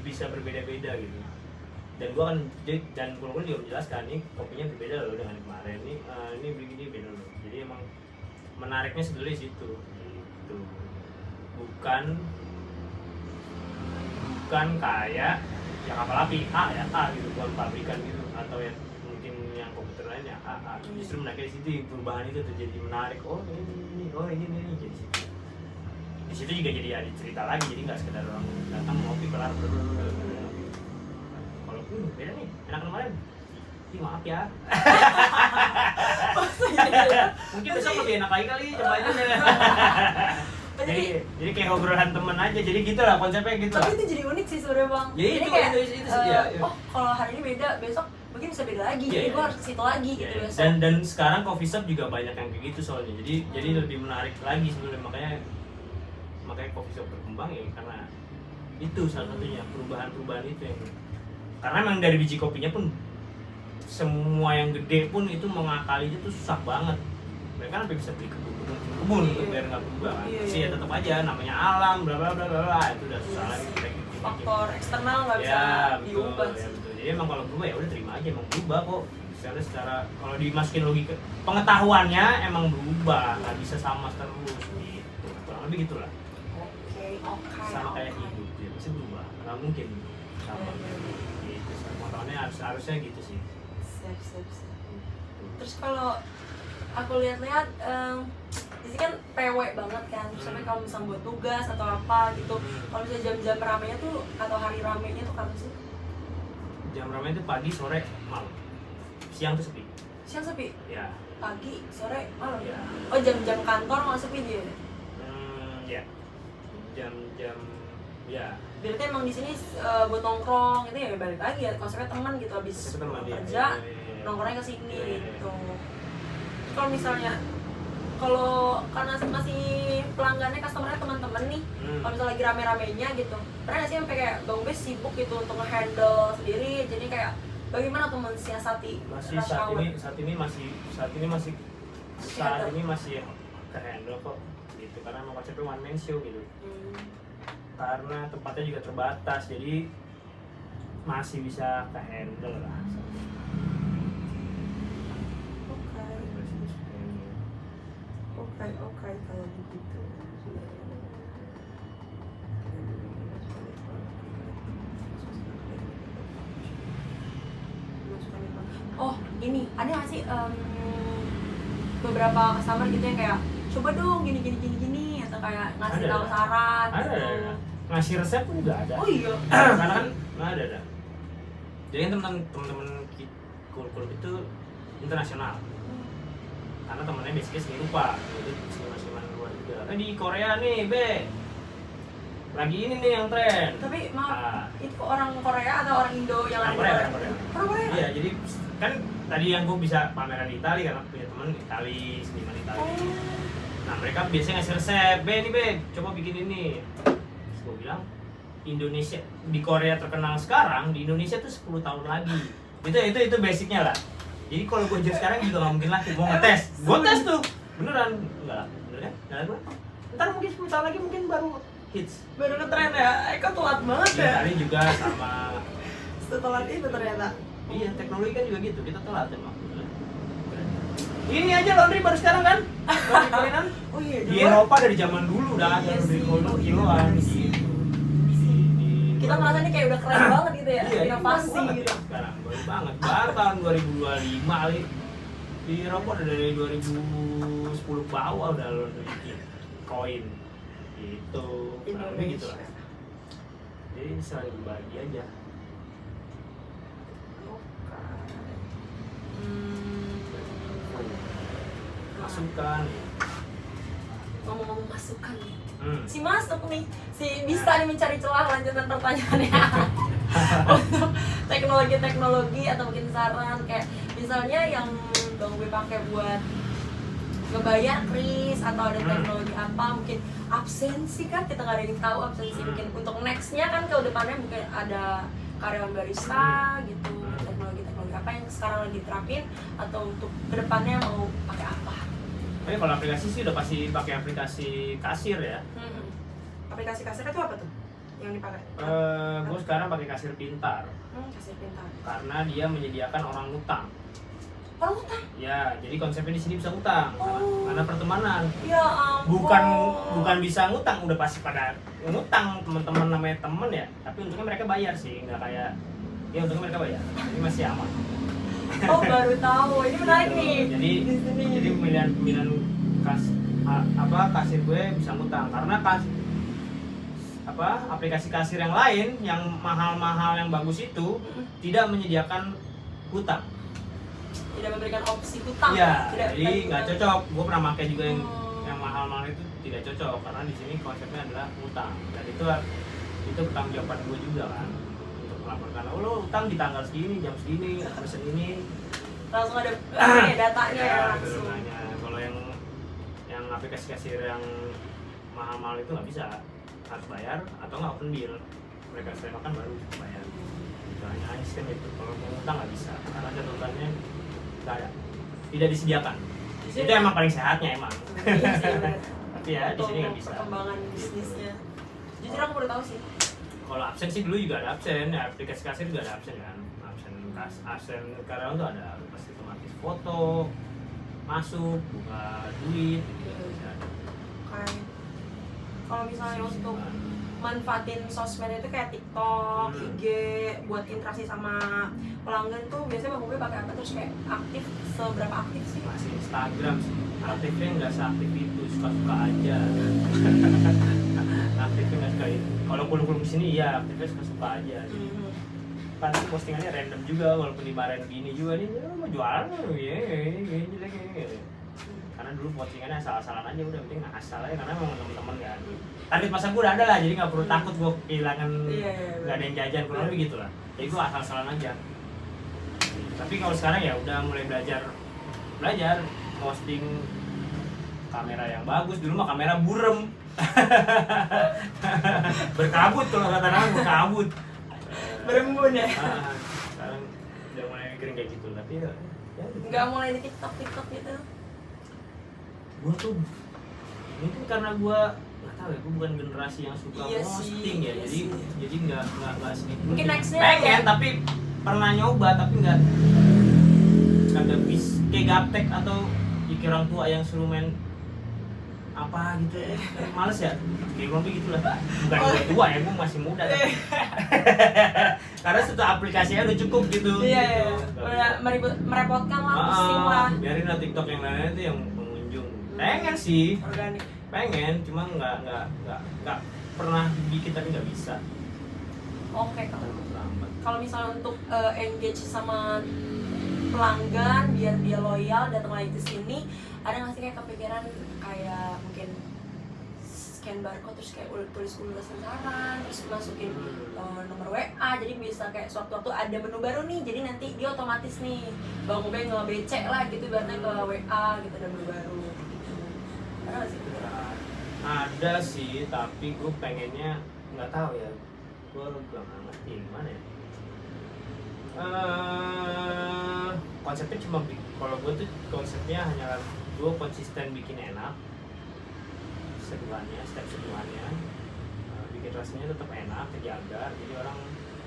bisa berbeda-beda gitu. Dan gua kan juga menjelaskan nih kopinya berbeda loh dengan kemarin nih, ini begini beda loh. Jadi emang menariknya sebetulnya di situ gitu. Bukan kayak yang kapal api A ya A gitu, bukan pabrikan gitu, atau yang mungkin yang komputer lainnya A. Justru menariknya di situ, perubahan itu tuh jadi menarik. Oh ini jadi situ. Di situ juga jadi ada cerita lagi, jadi nggak sekedar orang datang ngopi kelar. Kalau beda nih, enak kemarin. Maaf ya. Mungkin besok lebih enak lagi kali, cobain aja. Jadi kayak obrolan temen aja, jadi gitu lah konsepnya gitu. Tapi itu jadi unik sih sebenarnya Bang. Jadi itu ya. Oh kalau hari ini beda, besok mungkin bisa beda lagi. Jadi gua harus ke situ lagi gitu besok. Dan sekarang coffee shop juga banyak yang kayak gitu soalnya. Jadi lebih menarik lagi sebenarnya, makanya coffee shop berkembang ya karena itu salah satunya perubahan itu yang karena memang dari biji kopinya pun semua yang gede pun itu mengakalinya tuh susah banget. Mereka sampai bisa beli kebun biar nggak berubah kan. Sih ya tetap aja namanya alam bla bla bla bla itu udah susah lagi. Faktor eksternal nggak bisa diubah sih. Betul. Jadi emang kalau berubah ya udah terima aja, emang berubah kok. Secara kalau dimasukin logika pengetahuannya emang berubah, nggak bisa sama terus gitu. Kurang lebih gitulah. Oke. Sama kayak hidup ya pasti berubah, nggak mungkin sama gitu. Pengetahuannya harusnya gitu sih. Siap. Terus kalau aku lihat-lihat di sini kan PW banget kan. Sampai kalau misalnya buat tugas atau apa gitu. Kalau misalnya jam-jam ramenya tuh atau hari ramenya tuh kapan sih? Jam ramenya itu pagi, sore, malam. Siang tuh sepi. Siang sepi? Ya. Pagi, sore, malam? Ya. Oh jam-jam kantor nggak sepi dia? Ya. Jam ya. Berarti emang di sini buat nongkrong itu ya balik lagi ya konsepnya teman gitu habis kerja nongkrongnya ke sini gitu. Kalau misalnya karena masih pelanggannya customernya teman-teman nih, kalau misalnya lagi rame-ramenya gitu, pernah nggak sih sampai kayak Bang Bes sibuk gitu untuk nge-handle sendiri, jadi kayak bagaimana tuh mensiasati saat ini masih ke handle kok gitu, karena emang konsepnya one man show gitu. Karena tempatnya juga terbatas, jadi masih bisa ke handle lah. Oke kalau begitu. Oh ini ada nggak sih beberapa customer gitu yang kayak coba dong gini atau kayak ngasih tahu saran gitu. Ada. Ngasih resep pun juga ada. Oh iya. Karena kan ada. Jadi teman-teman kul itu internasional. Karena temennya basicnya seni rupa, jadi seniman luar juga. Di Korea nih, lagi ini nih yang tren. Tapi maaf, Ah. itu orang Korea atau orang Indo yang ada di Korea, Korea? orang Korea. Orang Korea? Iya, jadi kan tadi yang gue bisa pameran di Itali karena punya teman Itali, seniman Itali. Oh. Nah mereka biasanya ngasih resep, nih Be, coba bikin ini. Terus gue bilang, Indonesia di Korea terkenal sekarang, di Indonesia tuh 10 tahun lagi. Itu basicnya lah. Jadi kalau gue jual sekarang juga nggak mungkin laku. Mau ngetes, gue tes tuh, beneran enggak lah, bener kan? Nggak laku. Ntar mungkin 10 tahun lagi mungkin baru hits. Baru ngetren ya? Eko telat banget Di ya? Itali juga sama. Setelah itu ternyata. Iya, teknologi kan juga gitu, kita telat emang. Ini aja laundry baru sekarang kan? Laundry koinan. Oh iya, Di dulu Eropa dari zaman dulu udah ada Iya laundry sih. kiloan Iya sih. gitu. kita merasa ini kayak udah keren banget gitu ya, Iya, inovasi baru banget gitu. ya sekarang, baru banget. Baru tahun 2025 kali. Di Eropa udah dari 2010 bawah udah laundry koin. Gitu. Kurang lebih gitu lah. Jadi saling berbagi aja. Masukan. Ngomong-ngomong masukan nih, Hmm. si masuk nih, si bisa nih mencari celah lanjutan pertanyaannya untuk teknologi atau mungkin saran kayak misalnya yang Bang Ube pakai buat ngebayar kris atau ada teknologi apa, mungkin absensi kan kita nggak ada yang tahu absensi, mungkin untuk nextnya kan ke depannya mungkin ada karyawan barista gitu, teknologi apa yang sekarang lagi terapin atau untuk kedepannya mau pakai apa? Tapi kalau aplikasi sih udah pasti pakai aplikasi kasir ya. Aplikasi kasir itu apa tuh yang dipakai? Gue sekarang pakai kasir pintar Kasir pintar. karena dia menyediakan orang utang. Orang utang? Ya, jadi konsepnya di sini bisa utang karena pertemanan. Ya ampun. Bukan bisa ngutang, udah pasti pada ngutang teman-teman namanya temen ya. Tapi untungnya mereka bayar sih, nggak kayak ya untungnya mereka bayar. Jadi masih aman. Oh baru tahu, ini menarik nih. Jadi Di sini. jadi pemilihan kasir gue bisa ngutang karena aplikasi kasir yang lain yang mahal-mahal yang bagus itu tidak menyediakan hutang. Tidak memberikan opsi hutang. Iya, Tidak jadi nggak cocok. Gue pernah pakai juga yang Oh. yang mahal-mahal itu tidak cocok karena di sini konsepnya adalah hutang dan itu pertanggungjawaban gue juga kan untuk melaporkan. Oh lo hutang di tanggal segini, jam segini, persen ini. Langsung ada datanya ya langsung. Kalau yang aplikasi kasir yang mahal-mahal itu nggak bisa, harus bayar atau nggak open bill. Mereka makan baru bayar. Itu hanya sistem itu. Kalau mau hutang nggak bisa karena catatannya nggak ada, tidak disediakan. Di sini- Itu emang paling sehatnya emang. Iya sih, bener. Tapi ya di sini nggak bisa. Perkembangan bisnisnya. Jujur aku baru tahu sih. Kalau absen sih dulu juga ada absen, ya aplikasi kasir juga ada absen kan. Absen karyawan tuh ada pasti otomatis foto masuk, buka duit gitu bisa ada. Kayak kalau misalnya untuk manfaatin sosmed itu kayak TikTok, IG buat interaksi sama pelanggan tuh biasanya Bang Ube pakai apa, terus kayak aktif seberapa aktif sih? Masih Instagram sih, aktifnya nggak seaktif itu, suka-suka aja. Aktifnya nggak suka itu. Kalau kulung-kulung sini ya aktifnya suka-suka aja. Kan postingannya random juga, walaupun dimarahin gini juga nih, ya, mau jualan gini. Karena dulu postingannya asal-asalan aja, udah penting asal aja karena memang temen-temen kan. Target pasar gue udah ada lah, jadi nggak perlu takut gue kehilangan, nggak ada yang jajan, kurang lebih gitu lah. Jadi gue asal-asalan aja. Tapi kalau sekarang ya udah mulai belajar posting kamera yang bagus. Dulu mah kamera burem. Berkabut kalau kata orang, berkabut. Berembun ya? Sekarang udah mulai mikirin kayak gitu, tapi ya Nggak mulai di TikTok gitu? gue tuh mungkin karena gue nggak tahu ya, gue bukan generasi yang suka Iya posting sih, ya, iya jadi nggak sedikit. Mungkin nextnya pengen ya. tapi pernah nyoba tapi nggak bisa kayak gaptek atau dikira orang tua yang suruh main apa gitu ya, males ya kayak gue gitu lah. Bukan gue tua ya, gue masih muda tapi. Karena satu aplikasinya udah cukup gitu. Iya, udah merepotkan lah, pusing lah. Biarin lah TikTok yang lainnya itu yang pengunjung. Pengen sih, Organik. pengen, cuma nggak pernah bikin tapi nggak bisa. Oke, Terlambat. kalau misalnya untuk engage sama pelanggan biar dia loyal datang lagi ke sini, ada nggak sih kayak kepikiran kayak mungkin scan barcode terus kayak tulis ulasan saran, terus masukin nomor WA, jadi bisa kayak sewaktu-waktu ada menu baru nih, jadi nanti dia otomatis nih Bang Ube nge-BC lah gitu berarti ke WA gitu ada menu baru. Ada nggak sih? Ada sih, tapi gue pengennya nggak tahu ya, gue belum ngerti gimana ya. Konsepnya cuma kalau gue tuh konsepnya hanya gue konsisten bikin enak step seduhannya, bikin rasanya tetap enak, terjaga, jadi orang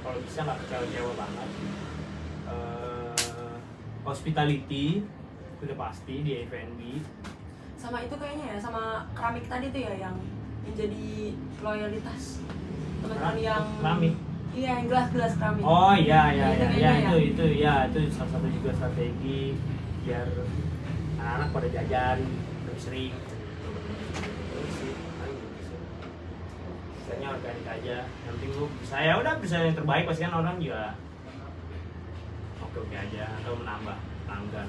kalau bisa nggak kecewa banget. Hospitality udah pasti di F&B. Sama itu kayaknya ya, sama keramik tadi tuh ya yang jadi loyalitas teman-teman yang keramik. Iya, yang gelas keramik. Oh iya Itu itu salah satu juga strategi biar anak-anak pada jajan lebih sering. Misalnya organik aja, yang penting lu bisa ya udah bisa yang terbaik, pasti kan orang juga oke aja atau menambah pelanggan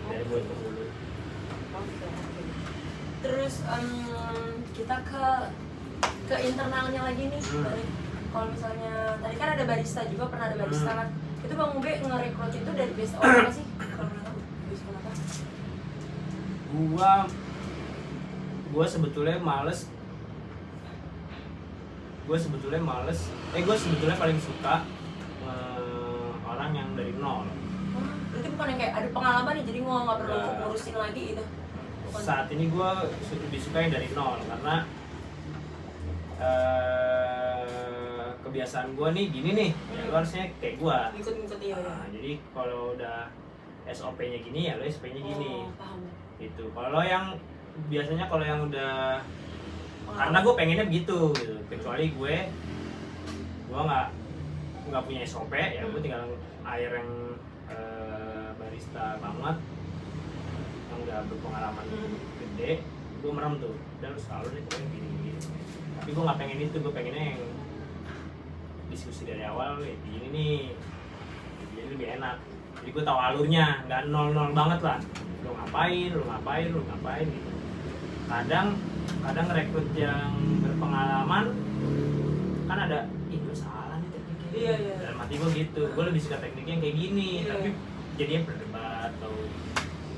dari mulut ke mulut. Oke. Terus kita ke internalnya lagi nih. Kalau misalnya tadi kan ada barista juga, pernah ada barista kan. Itu Bang Ube nge-recruit itu dari base orang apa sih? Kalau menurut kamu base kenapa? Gua sebetulnya males. Gue sebetulnya paling suka orang yang dari nol. Berarti bukan yang kayak ada pengalaman nih, jadi nggak perlu ngurusin lagi gitu. Bukan. Saat ini gue lebih suka yang dari nol karena kebiasaan gue nih gini nih, ya lu harusnya kayak gue. Ikut ya. Jadi kalau udah SOP-nya gini ya lo SOP-nya gini. Paham. Gitu. Kalau yang biasanya kalau yang udah karena gue pengennya begitu gitu. Kecuali gue nggak punya SOP ya, gue tinggal air yang barista banget yang udah berpengalaman gede, gue merem tuh dan selalu nih pokoknya gini. Tapi gue nggak pengen itu, gue pengennya yang diskusi dari awal gini nih, jadi lebih enak. Jadi gue tahu alurnya, nggak nol banget lah. Lo ngapain gitu. Kadang rekrut yang berpengalaman kan ada gue salah nih tekniknya. Iya. Dalam hati gue gitu, gue lebih suka tekniknya yang kayak gini. Iya. Tapi jadinya berdebat atau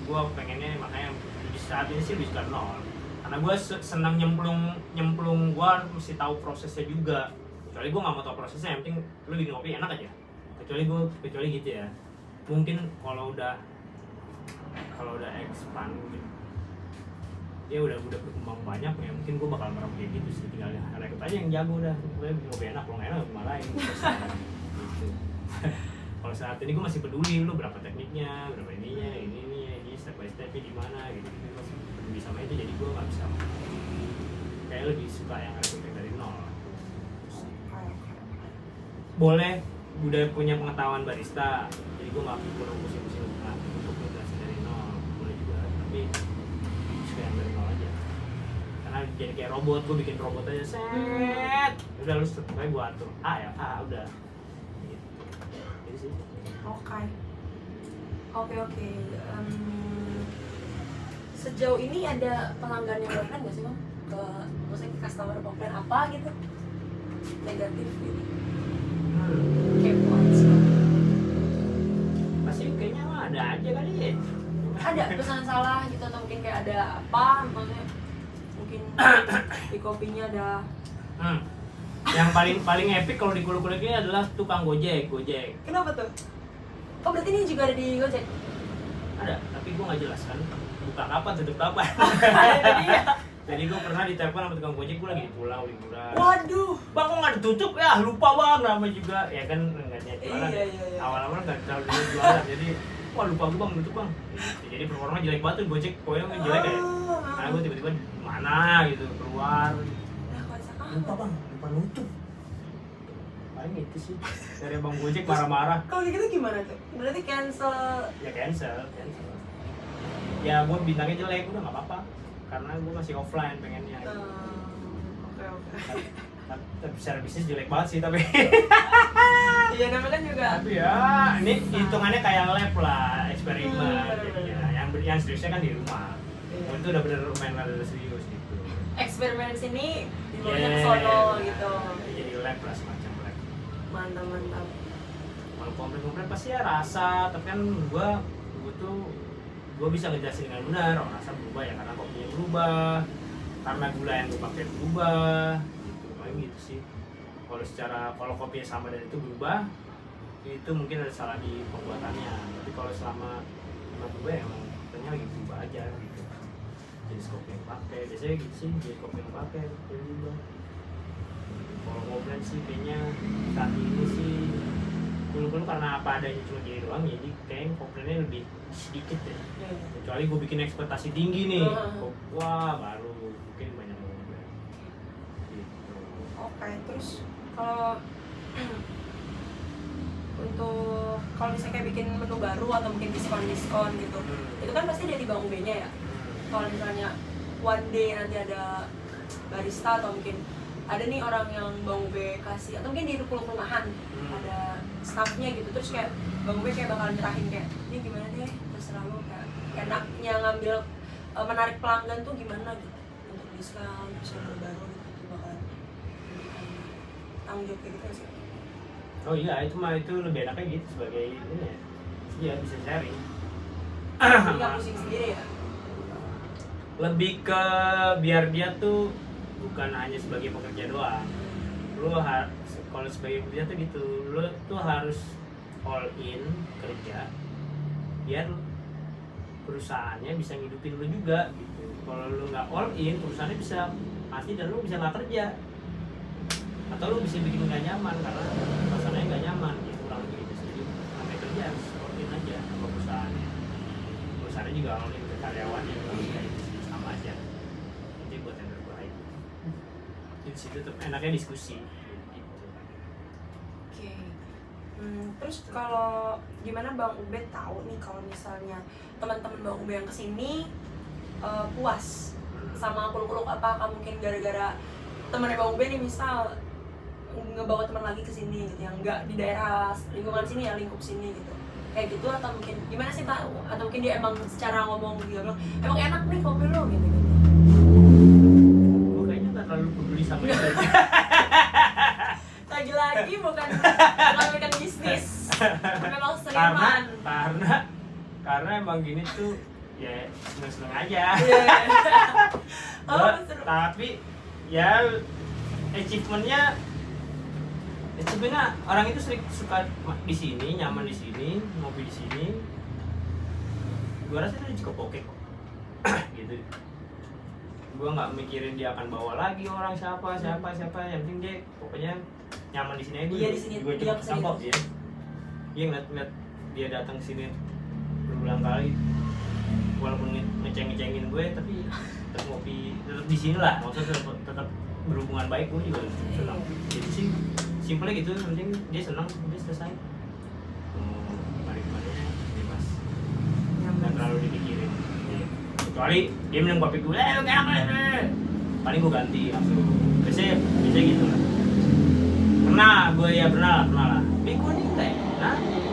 gue pengennya, makanya di saat ini sih lebih suka nol. Karena gue senang nyemplung, gue mesti tahu prosesnya juga. Kecuali gue nggak mau tahu prosesnya, yang penting lu bikin kopi enak aja. Kecuali gitu ya. Mungkin kalau udah expand gitu, ya udah berkembang banyak ya, mungkin gue bakal merem kayak gitu sih, tinggal rekrut aja yang jago udah, gue bikin kopi enak, kalau nggak enak dimarahin gitu. Kalau saat ini gue masih peduli lu berapa tekniknya, berapa ini step by stepnya gimana gitu, masih peduli sama itu, jadi gue nggak bisa kayak lebih suka yang rekrut dari nol. Boleh udah punya pengetahuan barista, jadi gue nggak perlu pusing-pusing untuk belajar dari nol, boleh juga, tapi suka yang dari nol aja. Karena jadi kayak robot, gue bikin robot aja set, udah lu pokoknya gue atur udah gitu. Jadi sih. Oke. Sejauh ini ada pelanggan yang komplain nggak sih Bang? Maksudnya customer komplain apa gitu? Negatif gitu. Kepoan sih. Pasti kayaknya mah ada aja kali ya. Ada pesan salah gitu atau mungkin kayak ada apa, maksudnya mungkin di kopinya ada. Yang paling epic kalau di kulit ini adalah tukang Gojek. Kenapa tuh? Oh berarti ini juga ada di Gojek? Ada, tapi gue nggak jelas kan buka kapan, tutup kapan. Jadi gue pernah ditelepon sama tukang Gojek, gue lagi pulang liburan. Waduh, Bang kok nggak ditutup ya? Lupa bang, nama juga ya kan nggak niat jualan. Iya. Awal-awal nggak terlalu dulu jualan, jadi wah lupa gue bang tutup bang. Jadi performa jelek banget tuh Gojek, pokoknya jelek ya. Karena gue tiba-tiba mana gitu keluar. Nah kalau Lupa bang, lupa nutup. Paling itu sih dari bang Gojek marah-marah. kalau gitu gimana tuh? Berarti cancel. Ya cancel. Ya gue bintangnya jelek, udah nggak apa-apa. Karena gue masih offline pengennya. Oke. Tapi secara bisnis jelek banget sih tapi. Iya namanya juga. Tapi ya ini hitungannya kayak lab lah, eksperimen. Jadinya. Yang seriusnya kan di rumah. Iya. Itu udah bener main rada serius gitu. eksperimen sini dibawanya ke sono gitu. Jadi lab lah, semacam lab. Mantap. Kalau komplain pasti ya rasa, tapi kan gua bisa ngejelasin dengan benar. Oh, rasa berubah ya karena kopinya berubah, karena gula yang gue pakai berubah, gitu. Paling gitu sih. Kalau kopinya sama dan itu berubah, itu mungkin ada salah di pembuatannya. Tapi kalau selama berubah ya emang katanya lagi berubah aja gitu. Jenis kopi yang pakai, biasanya gitu sih, jenis kopi yang pakai berubah. Kalau komplain sih kayaknya saat ini sih dulu karena apa adanya cuma gini doang, jadi kayaknya komplainnya lebih sedikit ya. Kecuali gue bikin ekspektasi tinggi nih, wah baru mungkin banyak komplain gitu. Oke, terus kalau untuk kalau misalnya kayak bikin menu baru atau mungkin diskon gitu, itu kan pasti dari Bang Ube-nya ya. Kalau misalnya one day nanti ada barista atau mungkin ada nih orang yang Bang Ube kasih, atau mungkin di rumahan ada staffnya gitu, terus kayak Bang Ube kayak bakal nyerahin kayak ini gimana deh, terserah lo, kayak enaknya ngambil menarik pelanggan tuh gimana gitu untuk diskon terus yang baru gitu bakal tanggung jawab kayak gitu sih. Oh iya, itu lebih enaknya gitu sebagai ini ya. Iya, bisa sharing. Jadi nggak pusing sendiri ya. Lebih ke biar dia tuh bukan hanya sebagai pekerja doang. Kalau sebagai pekerja tuh gitu, lo tuh harus all in kerja biar perusahaannya bisa ngidupin lo juga gitu. Kalau lo nggak all in, perusahaannya bisa mati dan lo bisa nggak kerja, atau lo bisa bikin nggak nyaman karena perusahaannya nggak nyaman gitu, kurang lebih gitu. Jadi sampai kerja harus all in aja sama perusahaannya juga all in ke karyawannya, kayak gitu sama aja. Jadi buat yang terbaik di situ tetap enaknya diskusi gitu. Oke. Terus kalau gimana Bang Ube tahu nih kalau misalnya teman-teman Bang Ube yang kesini puas sama kuluk-kuluk, apakah mungkin gara-gara temannya Bang Ube nih misal ngebawa teman lagi ke sini gitu yang enggak di daerah lingkungan sini ya, lingkup sini gitu kayak gitu, atau mungkin gimana sih tahu, atau mungkin dia emang secara ngomong dia bilang emang enak nih kopi lo gitu. Gue kayaknya nggak terlalu peduli sama itu. Lagi-lagi bukan bikin bisnis, memang seniman. Karena emang gini tuh ya seneng-seneng aja. Tapi ya achievementnya orang itu sering suka di sini, nyaman di sini, ngopi di sini. Gua rasa itu cukup oke kok. Gitu. Gua nggak mikirin dia akan bawa lagi orang siapa, yang penting dia pokoknya nyaman di sini aja. Iya, di sini. Gue cukup senang dia. Dia ngeliat dia datang sini berulang kali, walaupun ngecengin gue, tapi tetap ngopi, tetap di sini lah. Maksudnya tetap berhubungan baik, gue juga senang. Jadi sih simpelnya gitu, penting dia senang, dia selesai. Kemana-mana bebas, nggak terlalu dipikirin. Kecuali dia minum kopi gue, paling gue ganti langsung. Biasanya gitu lah. Pernah lah. Tapi gue nih teh, gini.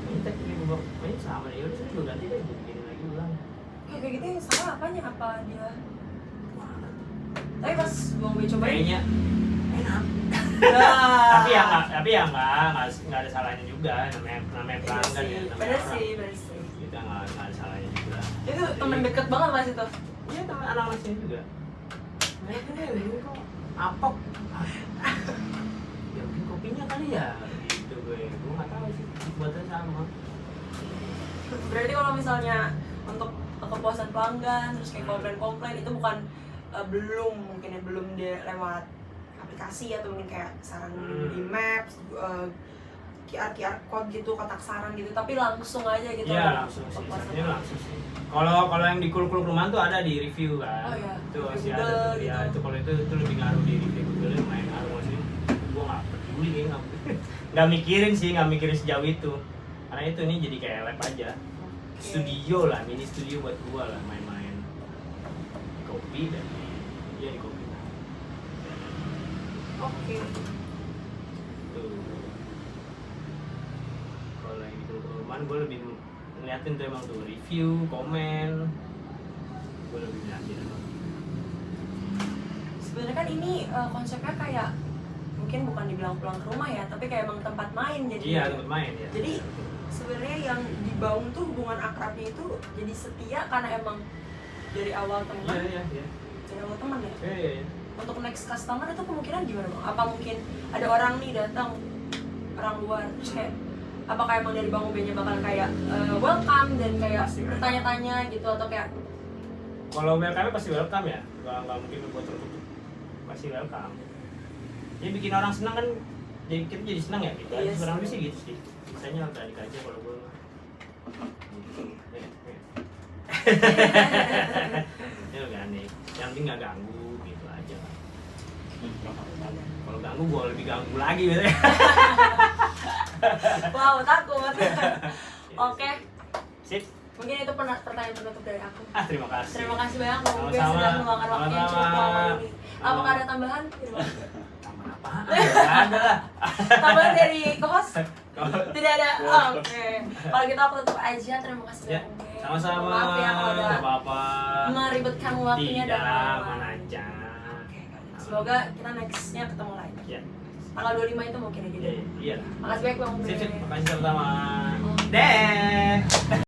Ini teh ini gue sama dia, udah gue ganti deh, gue bikin lagi ulang. Kayak gitu yang salah apanya, apa dia? Tapi pas gue cobain kayaknya enak. tapi ya nggak ada salahnya juga, namanya pelanggan ya, bener sih kita nggak ada salahnya juga. Itu temen deket banget mas itu. Iya, temen anak sini juga. Ini kok apok. Ya mungkin kopinya kali ya gitu, gue nggak tahu sih, buatnya sama. Berarti kalau misalnya untuk kepuasan pelanggan terus kayak komplain itu bukan belum dia lewat aplikasi atau mungkin kayak saran di Maps, QR code gitu, kotak saran gitu, tapi langsung aja gitu. Iya, langsung sih. Kalau yang di kuluk-kuluk rumahan tuh ada di review kan. Oh iya. Itu masih ada tuh. Ya, itu kalau itu lebih ngaruh di review Google, lumayan ngaruh maksudnya. Gua enggak peduli kayaknya, nggak mikirin sejauh itu. Karena itu nih jadi kayak lab aja. Studio lah, mini studio buat gua lah, main-main kopi dan di kopi. Oke. Tuh. Kalau yang di rumah gue lebih ngeliatin tuh emang tuh review, komen, gue lebih ngeliatin emang. sebenarnya kan ini konsepnya kayak mungkin bukan dibilang pulang ke rumah ya, tapi kayak emang tempat main jadi. Iya, tempat main ya. Jadi sebenarnya yang dibangun tuh hubungan akrabnya itu jadi setia karena emang dari awal teman. Iya. Dari awal teman ya. Iya. Untuk next customer itu kemungkinan gimana bang? Apa mungkin ada orang nih datang orang luar terus kayak apakah emang dari Bang Ube-nya bakal kayak welcome dan kayak Pasti, bertanya-tanya gitu atau kayak Kalau welcome pasti welcome ya, nggak mungkin buat tertutup, pasti welcome. Jadi bikin orang senang kan, jadi kita jadi senang ya gitu. Yes. Kurang lebih sih gitu sih. Biasanya balik aja kalau gue. Ya nggak aneh, yang penting nggak ganggu gitu aja. Kalau ganggu gue lebih ganggu lagi gitu ya. wow takut. Oke, Sip. mungkin itu pertanyaan penutup dari aku. Terima kasih. Terima kasih banyak Bang Ube Sama-sama. sudah meluangkan waktunya yang cukup lama ini. Apakah ada tambahan? Tambah apaan? Nggak ada lah. Tambahan dari host? Kalau- Tidak ada. Oke. Kalau gitu aku tutup aja. Terima kasih Ya, Bang Ube. sama-sama. Maaf ya kalau Nggak udah apa-apa. meribetkan waktunya dan Tidak, lama. mana aja. Oke, semoga kita nextnya ketemu lagi. Ya. Tanggal 25 itu mungkin ya gitu. Iya. Makasih banyak Bang Ube. Sip, makasih sama-sama. Oh. Del.